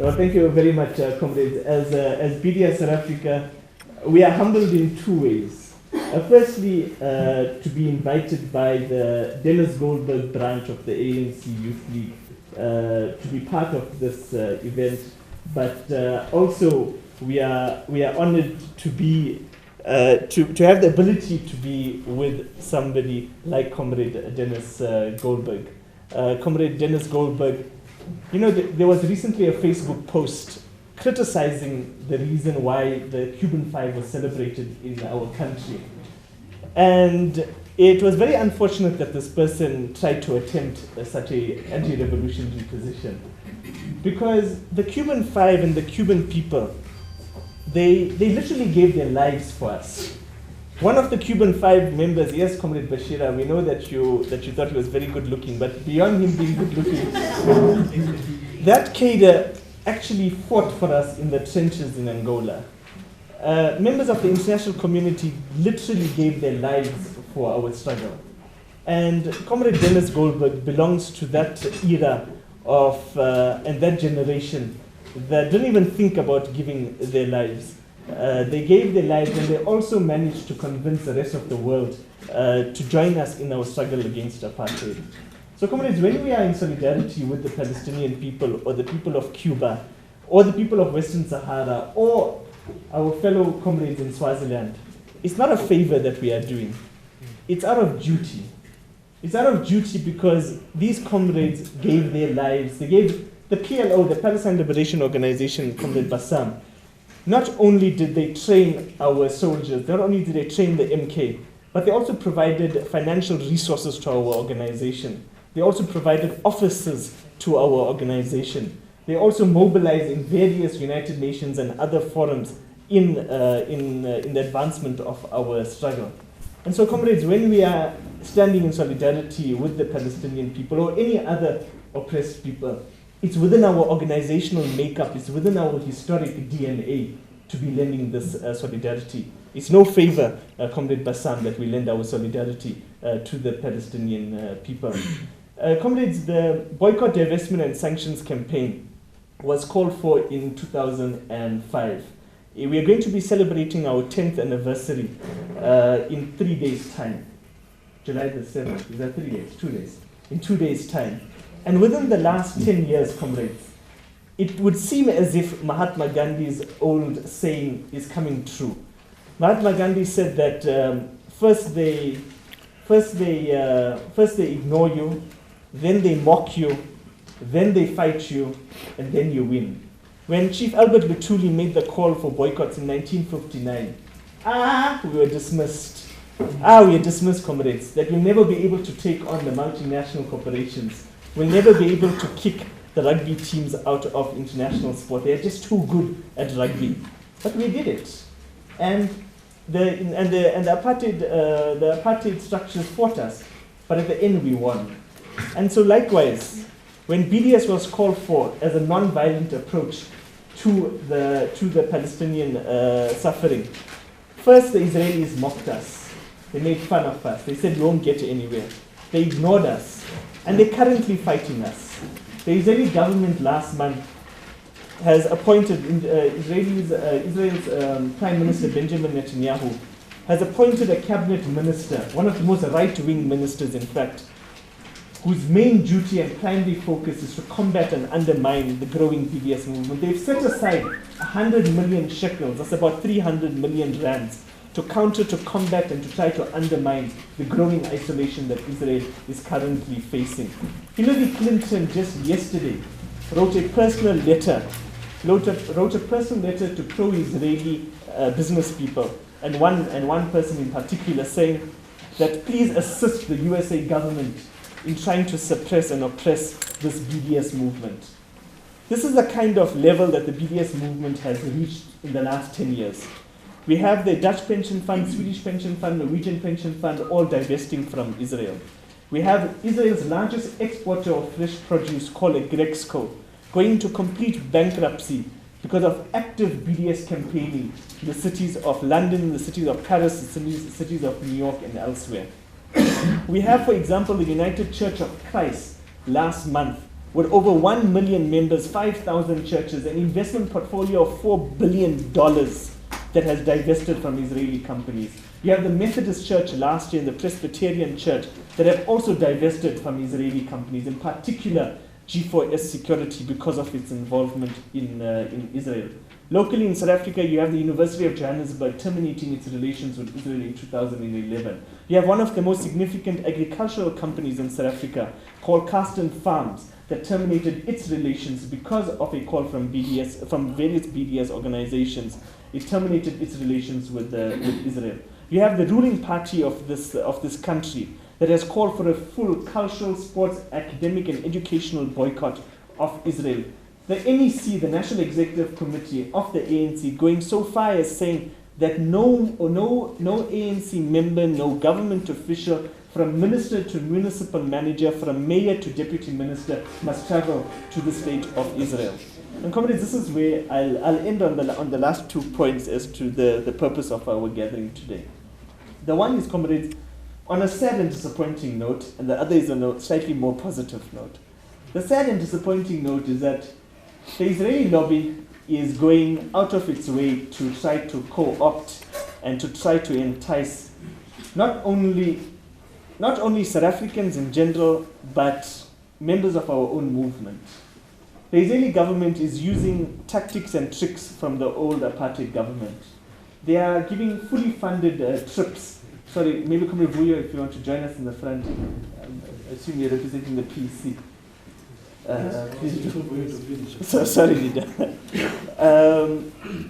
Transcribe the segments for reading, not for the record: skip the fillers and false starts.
Well, thank you very much, comrades. As BDS South Africa, we are humbled in two ways. Firstly, to be invited by the Dennis Goldberg branch of the ANC Youth League to be part of this event, but also we are honored to be to have the ability to be with somebody like Comrade Dennis Goldberg. Comrade Dennis Goldberg, you know, there was recently a Facebook post criticizing the reason why the Cuban Five was celebrated in our country. And it was very unfortunate that this person tried to attempt such an anti-revolutionary position. Because the Cuban Five and the Cuban people, they literally gave their lives for us. One of the Cuban Five members, yes, Comrade Bashira, we know that you thought he was very good looking, but beyond him being good looking, that cadre actually fought for us in the trenches in Angola. Members of the international community literally gave their lives for our struggle. And Comrade Dennis Goldberg belongs to that era of, and that generation that didn't even think about giving their lives. They gave their lives, and they also managed to convince the rest of the world to join us in our struggle against apartheid. So comrades, when we are in solidarity with the Palestinian people, or the people of Cuba, or the people of Western Sahara, or our fellow comrades in Swaziland, it's not a favor that we are doing. It's out of duty. It's out of duty because these comrades gave their lives. They gave the PLO, the Palestine Liberation Organization, Comrade Bassam. Not only did they train our soldiers, not only did they train the MK, but they also provided financial resources to our organization. They also provided offices to our organization. They also mobilized in various United Nations and other forums in the advancement of our struggle. And so, comrades, when we are standing in solidarity with the Palestinian people or any other oppressed people, it's within our organizational makeup, it's within our historic DNA to be lending this solidarity. It's no favor, Comrade Bassam, that we lend our solidarity to the Palestinian people. Comrades, the boycott, divestment and sanctions campaign was called for in 2005. We are going to be celebrating our 10th anniversary in 3 days' time. July the 7th, is that 3 days? 2 days. In 2 days' time. And within the last 10 years, comrades, it would seem as if Mahatma Gandhi's old saying is coming true. Mahatma Gandhi said that first they ignore you, then they mock you, then they fight you, and then you win. When Chief Albert Luthuli made the call for boycotts in 1959, we were dismissed. We were dismissed, comrades, that we'll never be able to take on the multinational corporations. We'll never be able to kick the rugby teams out of international sport. They're just too good at rugby. But we did it. And the apartheid structures fought us, but at the end we won. And so likewise, when BDS was called for as a non-violent approach to the Palestinian suffering, first the Israelis mocked us. They made fun of us. They said we won't get anywhere. They ignored us. And they're currently fighting us. The Israeli government last month has appointed, Israel's Prime Minister Benjamin Netanyahu has appointed a cabinet minister, one of the most right-wing ministers in fact, whose main duty and primary focus is to combat and undermine the growing BDS movement. They've set aside 100 million shekels, that's about 300 million rands, to counter, to combat, and to try to undermine the growing isolation that Israel is currently facing. Hillary Clinton just yesterday wrote a personal letter to pro-Israeli business people, and one person in particular saying that please assist the USA government in trying to suppress and oppress this BDS movement. This is the kind of level that the BDS movement has reached in the last 10 years. We have the Dutch pension fund, Swedish pension fund, Norwegian pension fund, all divesting from Israel. We have Israel's largest exporter of fresh produce, called Grexco, going into complete bankruptcy because of active BDS campaigning in the cities of London, the cities of Paris, the cities of New York, and elsewhere. We have, for example, the United Church of Christ last month with over 1 million members, 5,000 churches, an investment portfolio of $4 billion that has divested from Israeli companies. You have the Methodist Church last year and the Presbyterian Church that have also divested from Israeli companies, in particular G4S Security, because of its involvement in Israel. Locally in South Africa, you have the University of Johannesburg terminating its relations with Israel in 2011. You have one of the most significant agricultural companies in South Africa, called Carsten Farms, that terminated its relations because of a call from BDS, from various BDS organizations. It terminated its relations with Israel. You have the ruling party of this country that has called for a full cultural, sports, academic, and educational boycott of Israel. The NEC, the National Executive Committee of the ANC, going so far as saying that no ANC member, no government official, from minister to municipal manager, from mayor to deputy minister, must travel to the state of Israel. And comrades, this is where I'll end on the last 2 points as to the purpose of our gathering today. The one is, comrades, on a sad and disappointing note, and the other is on a slightly more positive note. The sad and disappointing note is that the Israeli lobby is going out of its way to try to co-opt and to try to entice not only South Africans in general, but members of our own movement. The Israeli government is using tactics and tricks from the old apartheid government. They are giving fully funded trips. Sorry, maybe come Vuyo if you want to join us in the front. I assume you're representing the PC. Sorry, leader.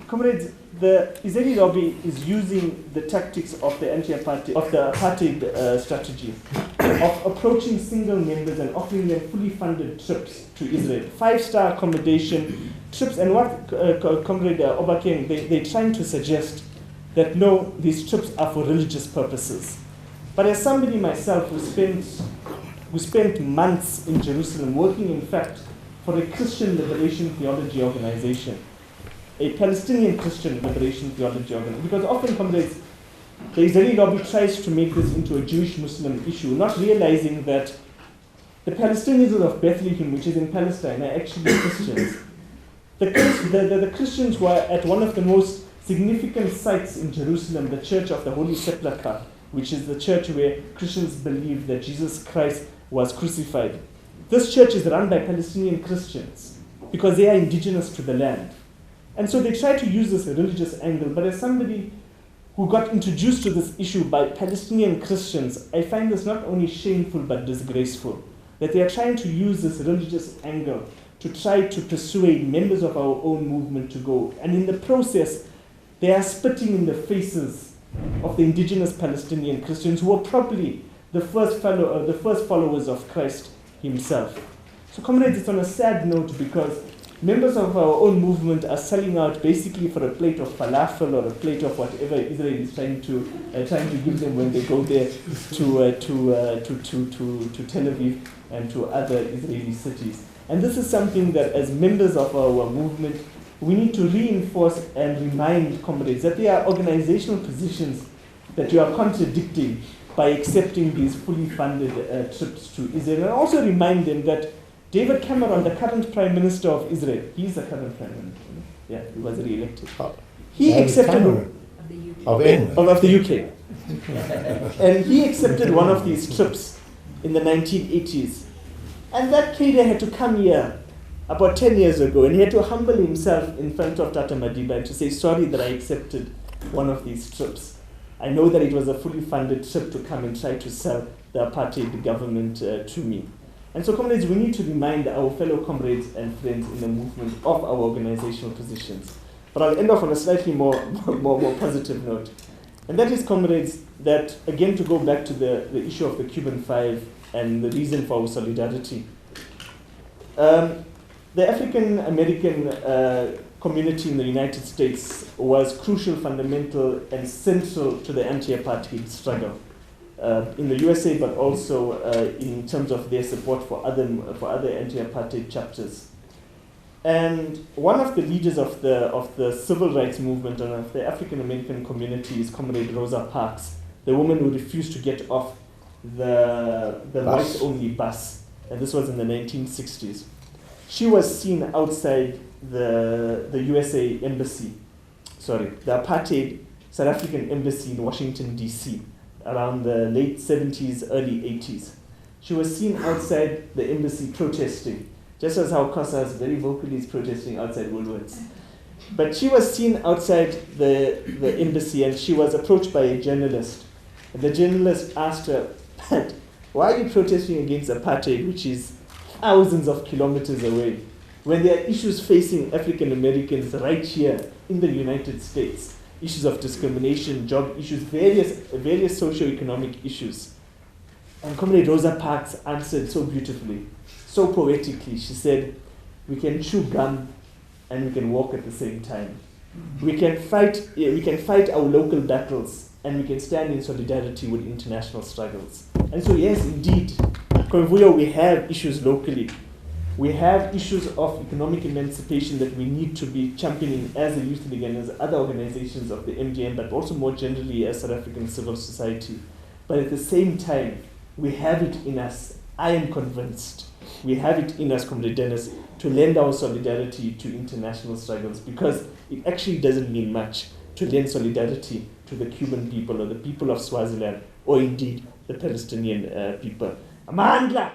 Comrades, the Israeli lobby is using the tactics of the apartheid strategy of approaching single members and offering them fully funded trips to Israel, 5-star accommodation trips, and what Comrade Obakeng, they're trying to suggest that no, these trips are for religious purposes. But as somebody myself who spent months in Jerusalem working, in fact, for a Christian liberation theology organization, a Palestinian Christian liberation theology organization, because often, comrades, the Israeli lobby tries to make this into a Jewish-Muslim issue, not realizing that the Palestinians of Bethlehem, which is in Palestine, are actually Christians. The Christians were at one of the most significant sites in Jerusalem, the Church of the Holy Sepulchre, which is the church where Christians believe that Jesus Christ was crucified. This church is run by Palestinian Christians because they are indigenous to the land. And so they try to use this religious angle, but as somebody who got introduced to this issue by Palestinian Christians, I find this not only shameful but disgraceful, that they are trying to use this religious angle to try to persuade members of our own movement to go. And in the process, they are spitting in the faces of the indigenous Palestinian Christians who were probably the first followers of Christ himself. So comrades, it's on a sad note because members of our own movement are selling out basically for a plate of falafel or a plate of whatever Israel is trying to give them when they go there to Tel Aviv and to other Israeli cities. And this is something that as members of our movement, we need to reinforce and remind comrades that there are organizational positions that you are contradicting by accepting these fully funded trips to Israel. And also remind them that David Cameron, the current Prime Minister of Israel, he's the current Prime Minister. Yeah, he was re-elected. He accepted of the UK. And he accepted one of these trips in the 1980s. And that trader had to come here about 10 years ago, and he had to humble himself in front of Tata Madiba and to say, sorry that I accepted one of these trips. I know that it was a fully funded trip to come and try to sell the apartheid government to me. And so, comrades, we need to remind our fellow comrades and friends in the movement of our organizational positions. But I'll end off on a slightly more positive note. And that is, comrades, that, again, to go back to the issue of the Cuban Five and the reason for our solidarity. The African-American community in the United States was crucial, fundamental, and central to the anti-apartheid struggle in the USA, but also in terms of their support for other anti-apartheid chapters. And one of the leaders of the civil rights movement and of the African-American community is Comrade Rosa Parks, the woman who refused to get off the voice-only bus and this was in the 1960s. She was seen outside the USA embassy, the apartheid South African embassy in Washington, D.C., around the late 70s, early 80s. She was seen outside the embassy protesting, just as how Kossas very vocally is protesting outside Woolworths. But she was seen outside the embassy, and she was approached by a journalist. And the journalist asked her, "Pat, why are you protesting against apartheid, which is thousands of kilometers away, when there are issues facing African Americans right here in the United States? Issues of discrimination, job issues, various socio-economic issues." And Comrade Rosa Parks answered so beautifully, so poetically. She said, "We can chew gum and we can walk at the same time. We can fight our local battles, and we can stand in solidarity with international struggles." And so yes, indeed, Konvuyo, we have issues locally. We have issues of economic emancipation that we need to be championing as a Youth League and as other organizations of the MDM, but also more generally as South African civil society. But at the same time, we have it in us, I am convinced, we have it in us, Comrade Dennis, to lend our solidarity to international struggles, because it actually doesn't mean much to lend solidarity to the Cuban people or the people of Swaziland, or indeed the Palestinian people. Amandla!